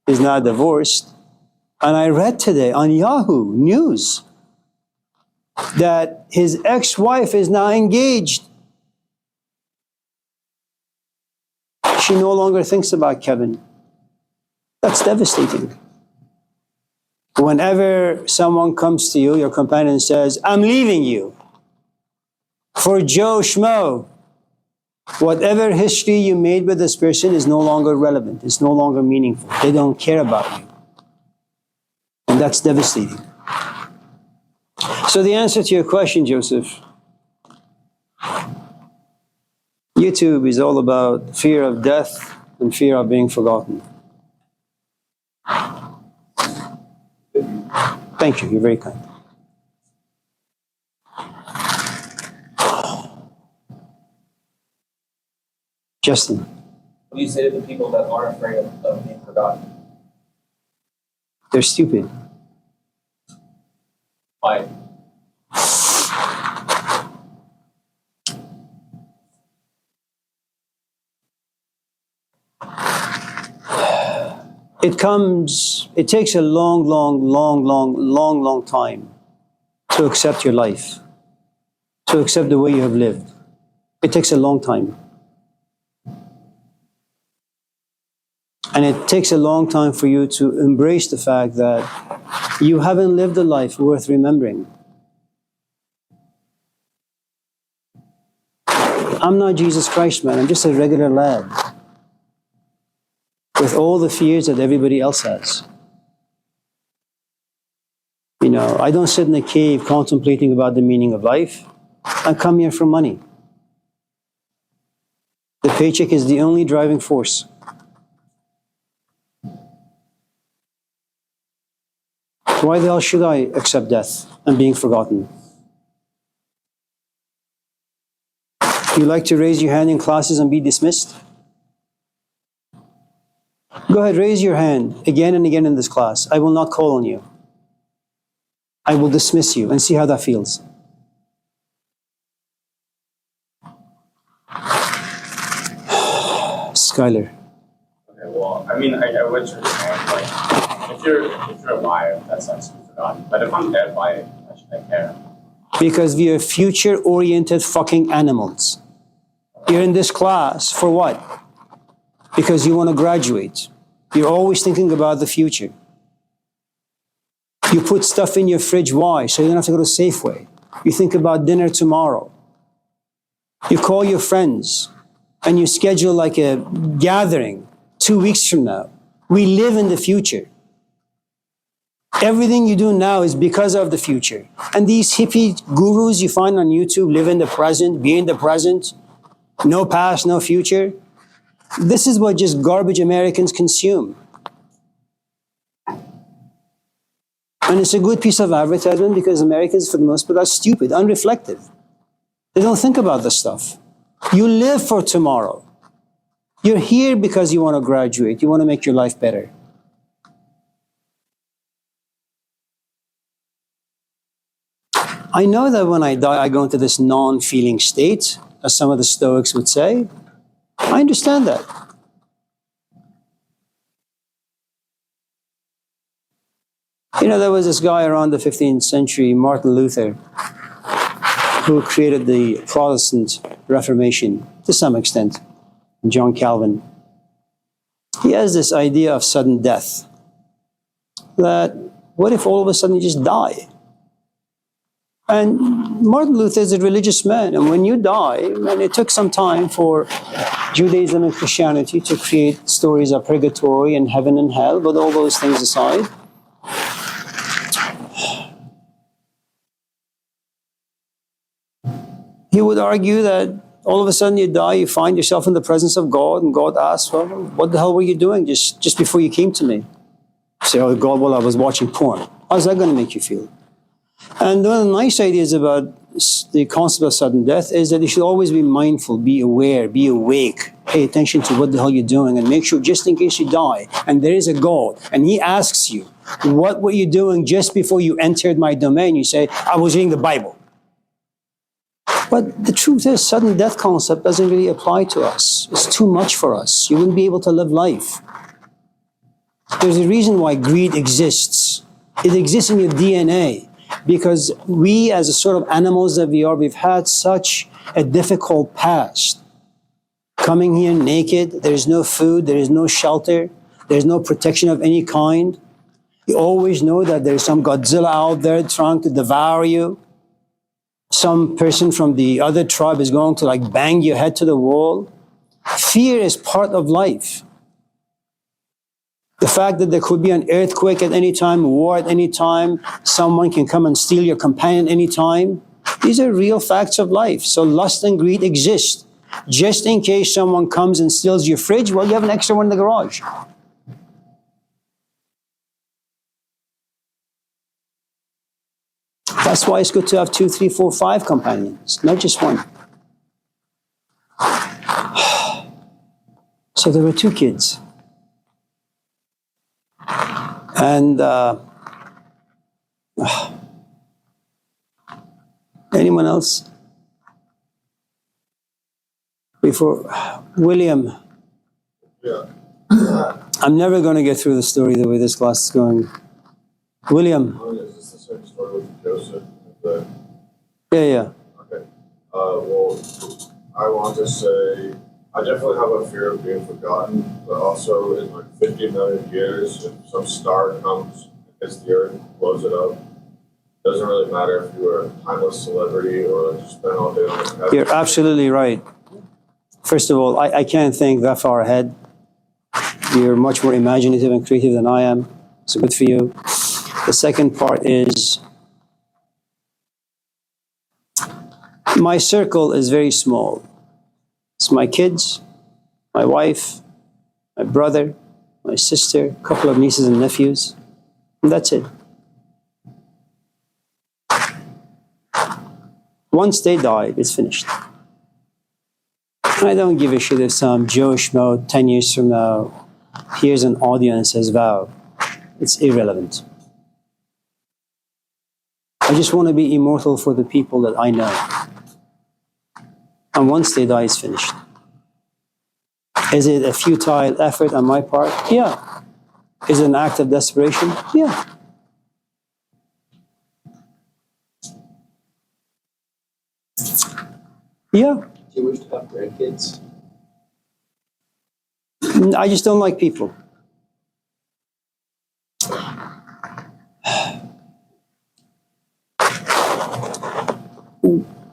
He's now divorced. And I read today on Yahoo News that his ex-wife is now engaged. She no longer thinks about Kevin. That's devastating. Whenever someone comes to you, your companion says, I'm leaving you for Joe Schmo, whatever history you made with this person is no longer relevant. It's no longer meaningful. They don't care about you. And that's devastating. So the answer to your question, Joseph, YouTube is all about fear of death and fear of being forgotten. Thank you. You're very kind. Justin. What do you say to the people that are afraid of being forgotten? They're stupid. Why? It takes a long time to accept your life. to accept the way you have lived. It takes a long time. And it takes a long time for you to embrace the fact that you haven't lived a life worth remembering. I'm not Jesus Christ, man. I'm just a regular lad with all the fears that everybody else has. You know, I don't sit in a cave contemplating about the meaning of life. I come here for money. The paycheck is the only driving force. Why the hell should I accept death and being forgotten? You like to raise your hand in classes and be dismissed? Go ahead, raise your hand again and again in this class. I will not call on you. I will dismiss you and see how that feels. Skylar. Okay, well, I mean, I would just saying, like, if you're alive, that sucks to be forgotten. But if I'm dead, why should I care? Because we are future-oriented fucking animals. You're in this class for what? Because you want to graduate. You're always thinking about the future. You put stuff in your fridge, why? So you don't have to go to Safeway. You think about dinner tomorrow. You call your friends and you schedule like a gathering 2 weeks from now. We live in the future. Everything you do now is because of the future. And these hippie gurus you find on YouTube live in the present, be in the present, no past, no future. This is what just garbage Americans consume. And it's a good piece of advertisement because Americans, for the most part, are stupid, unreflective. They don't think about this stuff. You live for tomorrow. You're here because you want to graduate. You want to make your life better. I know that when I die, I go into this non-feeling state, as some of the Stoics would say. I understand that. You know, there was this guy around the 15th century, Martin Luther, who created the Protestant Reformation to some extent, John Calvin. He has this idea of sudden death. That what if all of a sudden you just die? And Martin Luther is a religious man, and when you die, and it took some time for Judaism and Christianity to create stories of purgatory and heaven and hell, but all those things aside, he would argue that all of a sudden you die, you find yourself in the presence of God, and God asks, well, what the hell were you doing just before you came to me? You say, oh God, well, I was watching porn. How's that going to make you feel? And one of the nice ideas about the concept of sudden death is that you should always be mindful, be aware, be awake, pay attention to what the hell you're doing, and make sure just in case you die, and there is a God, and He asks you, what were you doing just before you entered my domain? You say, I was reading the Bible. But the truth is, sudden death concept doesn't really apply to us. It's too much for us. You wouldn't be able to live life. There's a reason why greed exists. It exists in your DNA. Because we, as a sort of animals that we are, we've had such a difficult past. Coming here naked, there is no food, there is no shelter, there is no protection of any kind. You always know that there's some Godzilla out there trying to devour you. Some person from the other tribe is going to like bang your head to the wall. Fear is part of life. The fact that there could be an earthquake at any time, war at any time, someone can come and steal your companion any time. These are real facts of life. So lust and greed exist. Just in case someone comes and steals your fridge, well, you have an extra one in the garage. That's why it's good to have 2, 3, 4, 5 companions, not just one. So there were 2 kids. And anyone else? Before William. Yeah. I'm never going to get through the story the way this class is going. William. Oh, is this the same story with Joseph? Yeah. Okay. Well, I want to say I definitely have a fear of being forgotten, but also in like 50 million years, if some star comes, hits the earth, blows it up, doesn't really matter if you were a timeless celebrity or just spent all day on the heaven. You're absolutely right. First of all, I can't think that far ahead. You're much more imaginative and creative than I am. So good for you. The second part is my circle is very small. It's my kids, my wife, my brother, my sister, a couple of nieces and nephews, and that's it. Once they die, it's finished. I don't give a shit if some Joe Schmo 10 years from now hears an audio and says, wow, it's irrelevant. I just want to be immortal for the people that I know. And once they die, it's finished. Is it a futile effort on my part? Yeah. Is it an act of desperation? Yeah. Yeah. Do you wish to have grandkids? I just don't like people.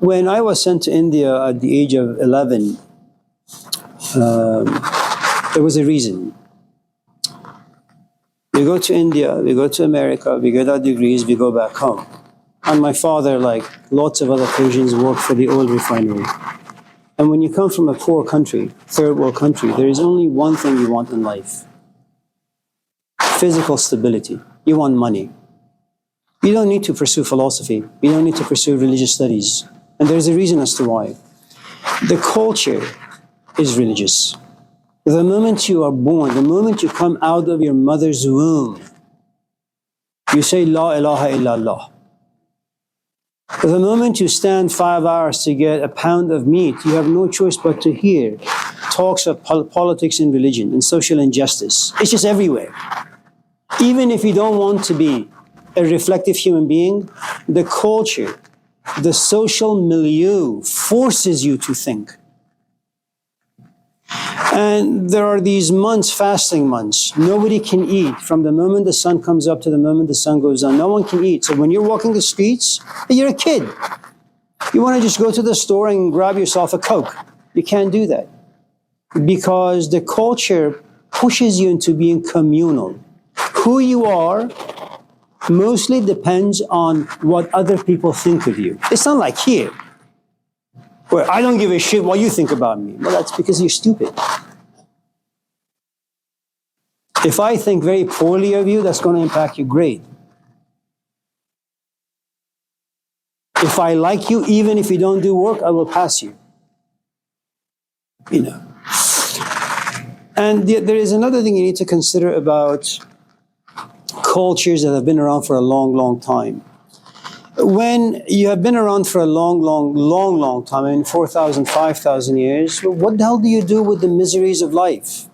When I was sent to India at the age of 11, there was a reason. We go to India, we go to America, we get our degrees, we go back home. And my father, like lots of other Persians, worked for the oil refinery. And when you come from a poor country, third world country, there is only one thing you want in life. Physical stability. You want money. You don't need to pursue philosophy. You don't need to pursue religious studies. And there's a reason as to why. The culture is religious. The moment you are born, the moment you come out of your mother's womb, you say, La ilaha illallah. The moment you stand 5 hours to get a pound of meat, you have no choice but to hear talks of politics and religion and social injustice. It's just everywhere. Even if you don't want to be a reflective human being, the culture, the social milieu forces you to think. And there are these months, fasting months. Nobody can eat from the moment the sun comes up to the moment the sun goes down. No one can eat. So when you're walking the streets, you're a kid. You want to just go to the store and grab yourself a Coke. You can't do that. Because the culture pushes you into being communal. Who you are mostly depends on what other people think of you. It's not like here, where I don't give a shit what you think about me. Well, that's because you're stupid. If I think very poorly of you, that's going to impact your grade. If I like you, even if you don't do work, I will pass you. You know. And there is another thing you need to consider about cultures that have been around for a long, long time. When you have been around for a long time, I mean 4,000, 5,000 years, what the hell do you do with the miseries of life?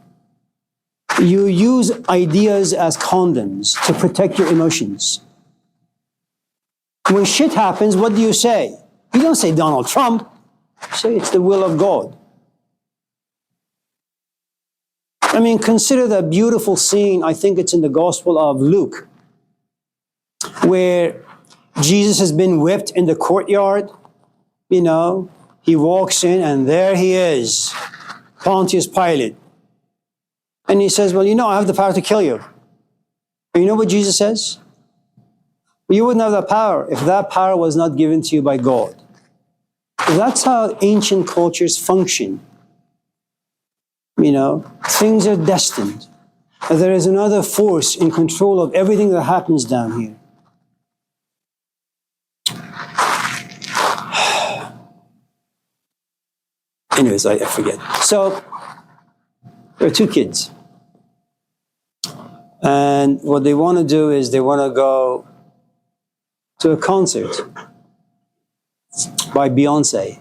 You use ideas as condoms to protect your emotions. When shit happens, what do you say? You don't say Donald Trump. You say it's the will of God. I mean, consider that beautiful scene, I think it's in the Gospel of Luke, where Jesus has been whipped in the courtyard. You know, he walks in and there he is, Pontius Pilate. And he says, well, you know, I have the power to kill you. And you know what Jesus says? You wouldn't have that power if that power was not given to you by God. That's how ancient cultures function. You know, things are destined. There is another force in control of everything that happens down here. Anyways, I forget. So, there are two kids. And what they want to do is they want to go to a concert by Beyonce.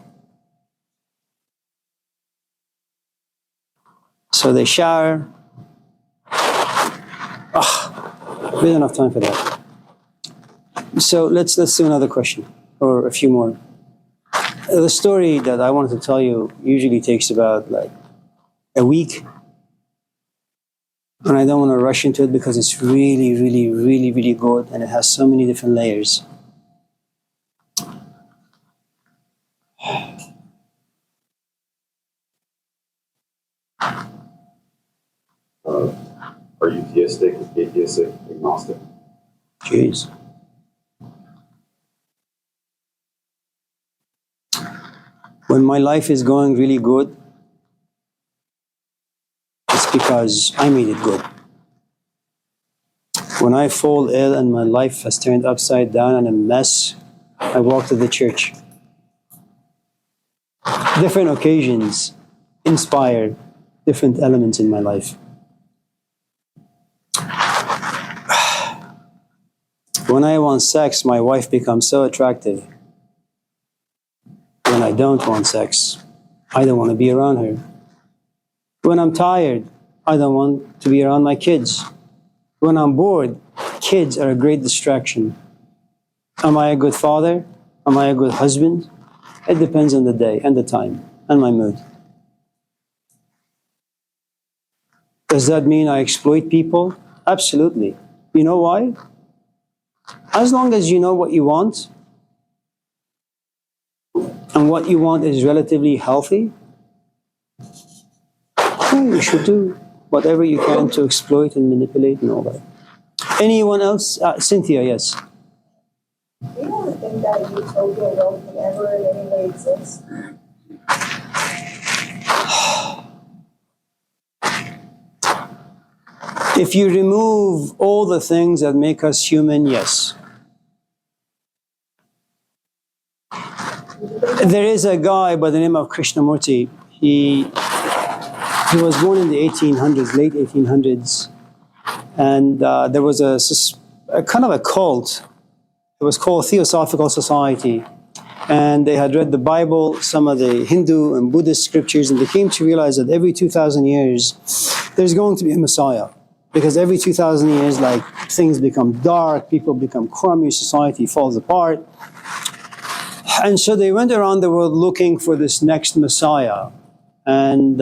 So they shower. We don't have time for that. So let's do another question, or a few more. The story that I wanted to tell you usually takes about like a week. And I don't want to rush into it because it's really, really, really, really good and it has so many different layers. Are you theistic, atheistic, agnostic? Jeez. When my life is going really good, it's because I made it good. When I fall ill and my life has turned upside down and a mess, I walk to the church. Different occasions inspire different elements in my life. When I want sex, my wife becomes so attractive. When I don't want sex, I don't want to be around her. When I'm tired, I don't want to be around my kids. When I'm bored, kids are a great distraction. Am I a good father? Am I a good husband? It depends on the day and the time and my mood. Does that mean I exploit people? Absolutely. You know why? As long as you know what you want, and what you want is relatively healthy, you should do whatever you can to exploit and manipulate and all that. Anyone else? Cynthia, yes. You don't think that utopia will never in any way exist? If you remove all the things that make us human, yes. There is a guy by the name of Krishnamurti. He was born in the 1800s, late 1800s, and there was a kind of a cult. It was called Theosophical Society, and they had read the Bible, some of the Hindu and Buddhist scriptures, and they came to realize that every 2,000 years, there's going to be a Messiah. Because every 2,000 years, like, things become dark, people become crummy, society falls apart. And so they went around the world looking for this next Messiah. And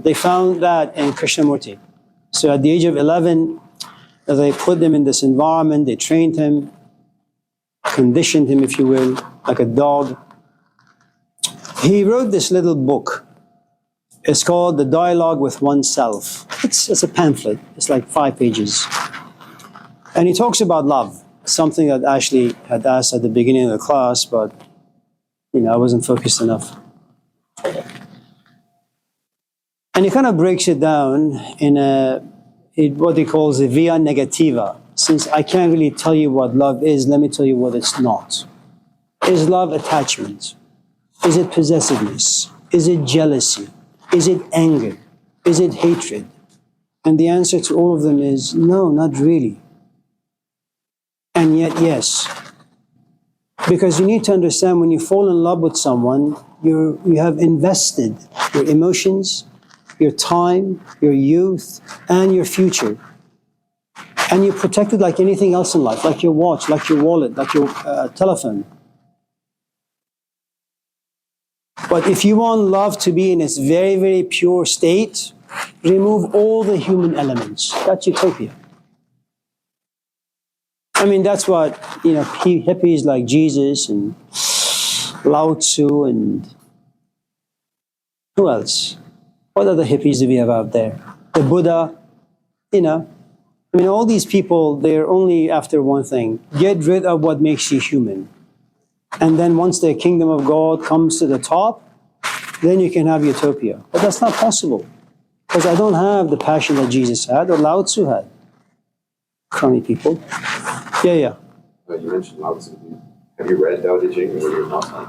they found that in Krishnamurti. So at the age of 11, they put him in this environment, they trained him, conditioned him, if you will, like a dog. He wrote this little book. It's called The Dialogue with Oneself. It's a pamphlet. It's like 5 pages. And he talks about love, something that Ashley had asked at the beginning of the class, but I wasn't focused enough. And he kind of breaks it down in what he calls a via negativa. Since I can't really tell you what love is, let me tell you what it's not. Is love attachment? Is it possessiveness? Is it jealousy? Is it anger? Is it hatred? And the answer to all of them is no, not really. And yet, yes. Because you need to understand when you fall in love with someone, you have invested your emotions, your time, your youth, and your future. And you protect it like anything else in life, like your watch, like your wallet, like your telephone. But if you want love to be in its very, very pure state, remove all the human elements. That's utopia. I mean, that's what, hippies like Jesus and Lao Tzu and who else? What other hippies do we have out there? The Buddha, all these people, they're only after one thing. Get rid of what makes you human. And then once the kingdom of God comes to the top, then you can have utopia. But that's not possible. Because I don't have the passion that Jesus had or Lao Tzu had. Crummy people. Yeah. You mentioned Lao Tzu. Have you read Tao Te Ching, or what are your thoughts on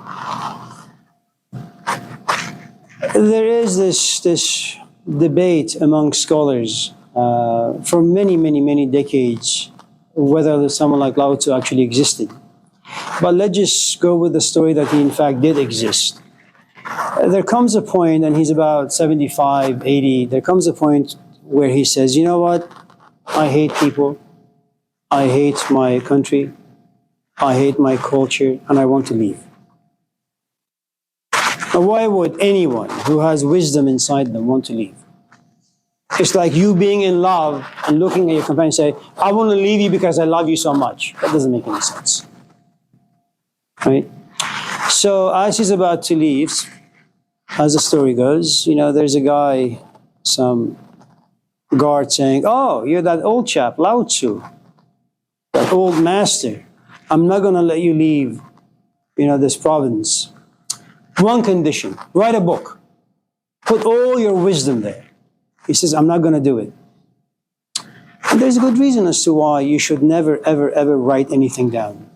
it? There is this debate among scholars for many, many, many decades whether someone like Lao Tzu actually existed. But let's just go with the story that he in fact did exist. There comes a point, and he's about 75, 80, there comes a point where he says, you know what? I hate people. I hate my country. I hate my culture, and I want to leave. Now, why would anyone who has wisdom inside them want to leave? It's like you being in love and looking at your companion and say, I want to leave you because I love you so much. That doesn't make any sense. Right? So as he's about to leave, as the story goes, there's a guy, some guard saying, oh, you're that old chap, Lao Tzu, that old master. I'm not going to let you leave, this province. One condition, write a book. Put all your wisdom there. He says, I'm not going to do it. And there's a good reason as to why you should never, ever, ever write anything down.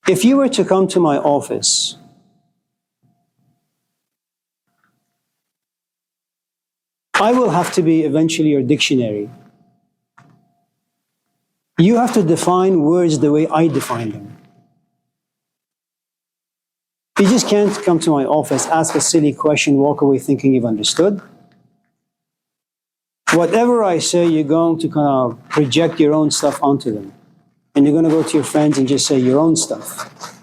If you were to come to my office I will have to be eventually your dictionary. You have to define words the way I define them. You just can't come to my office, ask a silly question, walk away thinking you've understood. Whatever I say, you're going to kind of project your own stuff onto them. And you're going to go to your friends and just say your own stuff.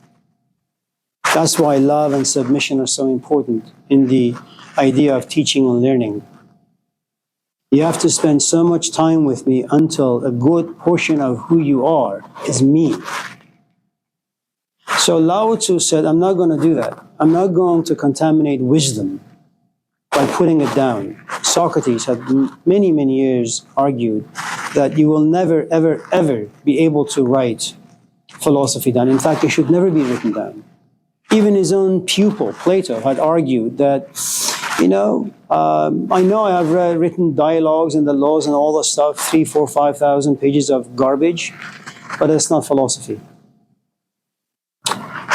That's why love and submission are so important in the idea of teaching and learning. You have to spend so much time with me until a good portion of who you are is me. So Lao Tzu said, I'm not going to do that. I'm not going to contaminate wisdom by putting it down. Socrates had many, many years argued that you will never, ever, ever be able to write philosophy down. In fact, it should never be written down. Even his own pupil, Plato, had argued that, I know I have written dialogues and the laws and all the stuff, 3, 4, 5,000 pages of garbage, but it's not philosophy.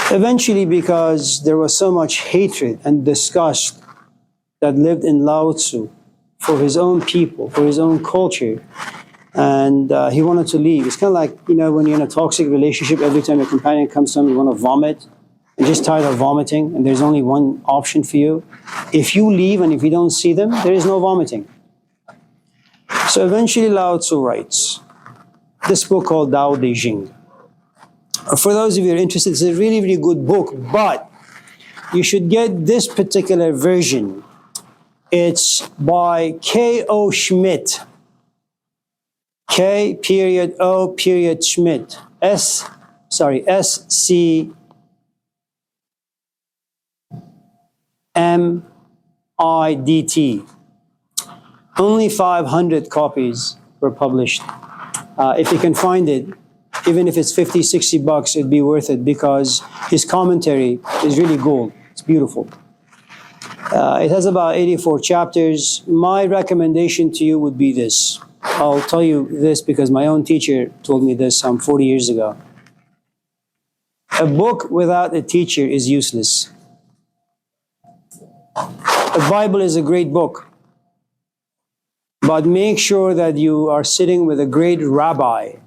Eventually, because there was so much hatred and disgust that lived in Lao Tzu for his own people, for his own culture, and he wanted to leave. It's kind of like, when you're in a toxic relationship, every time your companion comes home, you want to vomit. You're just tired of vomiting, and there's only one option for you. If you leave and if you don't see them, there is no vomiting. So eventually Lao Tzu writes this book called Tao Te Ching. For those of you who are interested, it's a really, really good book, but you should get this particular version. It's by K.O. Schmidt. K.O. Schmidt. S.C. M.I.D.T. Only 500 copies were published. If you can find it, even if it's $50, $60, it'd be worth it because his commentary is really gold. It's beautiful. It has about 84 chapters. My recommendation to you would be this. I'll tell you this because my own teacher told me this some 40 years ago. A book without a teacher is useless. The Bible is a great book, but make sure that you are sitting with a great rabbi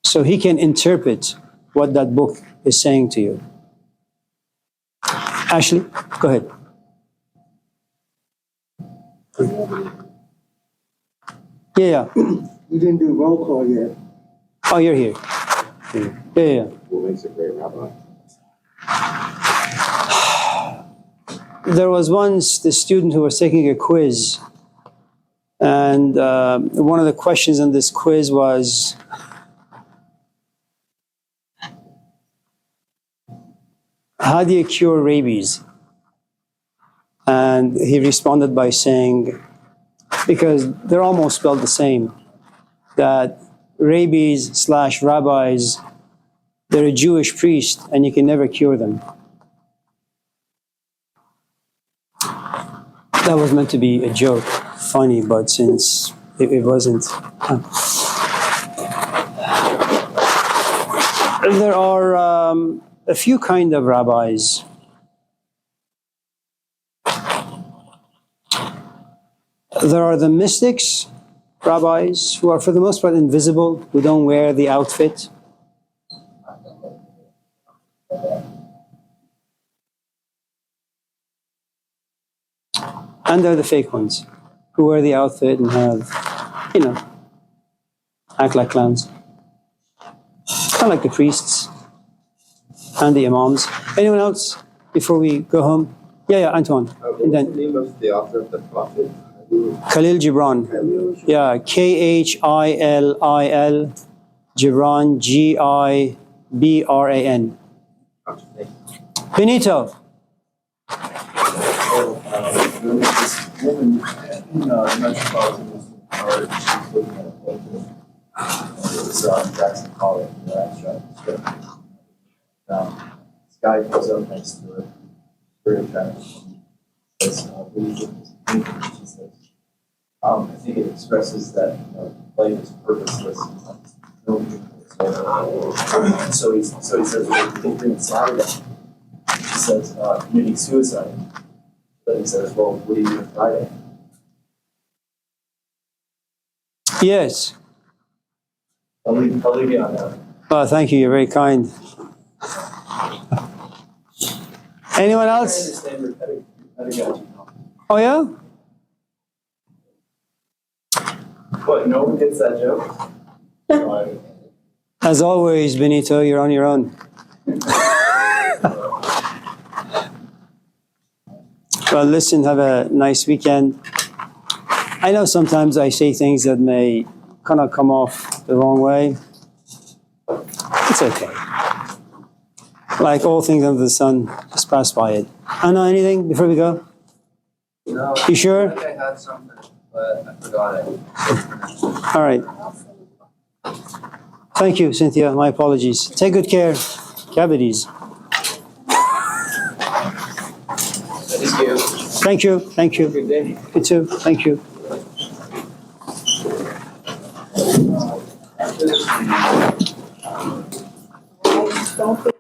so he can interpret what that book is saying to you. Ashley, go ahead. Yeah. You didn't do roll call yet. Oh, you're here. Yeah. What makes a great rabbi? There was once this student who was taking a quiz, and one of the questions in this quiz was, how do you cure rabies? And he responded by saying, because they're almost spelled the same, that rabies/rabbis, they're a Jewish priest and you can never cure them. That was meant to be a joke, funny, but since it wasn't. There are a few kind of rabbis. There are the mystics, rabbis, who are for the most part invisible, who don't wear the outfit. And there are the fake ones, who wear the outfit and have, act like clowns. Kind of like the priests and the imams. Anyone else before we go home? Yeah, Antoine. What And was then the name of the author of the Prophet? Khalil Gibran. Yeah, Khilil Gibran, Gibran. Benito. There was this woman in Metropolitan Museum Art, she was looking at a painting. It was Jackson Pollock, the abstract script. This guy comes up next to her, very attractive. Says, what do you think of this painting? And she says, I think it expresses that life is purposeless. No meaning whatsoever. So he says, what do you think inside of that? She says, committing suicide. But he says, well, what do you do Friday? Yes. I'll leave you on that. Oh, thank you. You're very kind. Anyone else? I understand your pedagogy. Oh, yeah? What, no one gets that joke? No, As always, Benito, you're on your own. Well, listen, have a nice weekend. I know sometimes I say things that may kind of come off the wrong way. It's okay. Like all things under the sun, just pass by it. Anna, anything before we go? No, You sure? I think I had something, but I forgot it. All right. Thank you, Cynthia. My apologies. Take good care. Cavities. Thank you. Thank you. Good day. You too. Thank you. Don't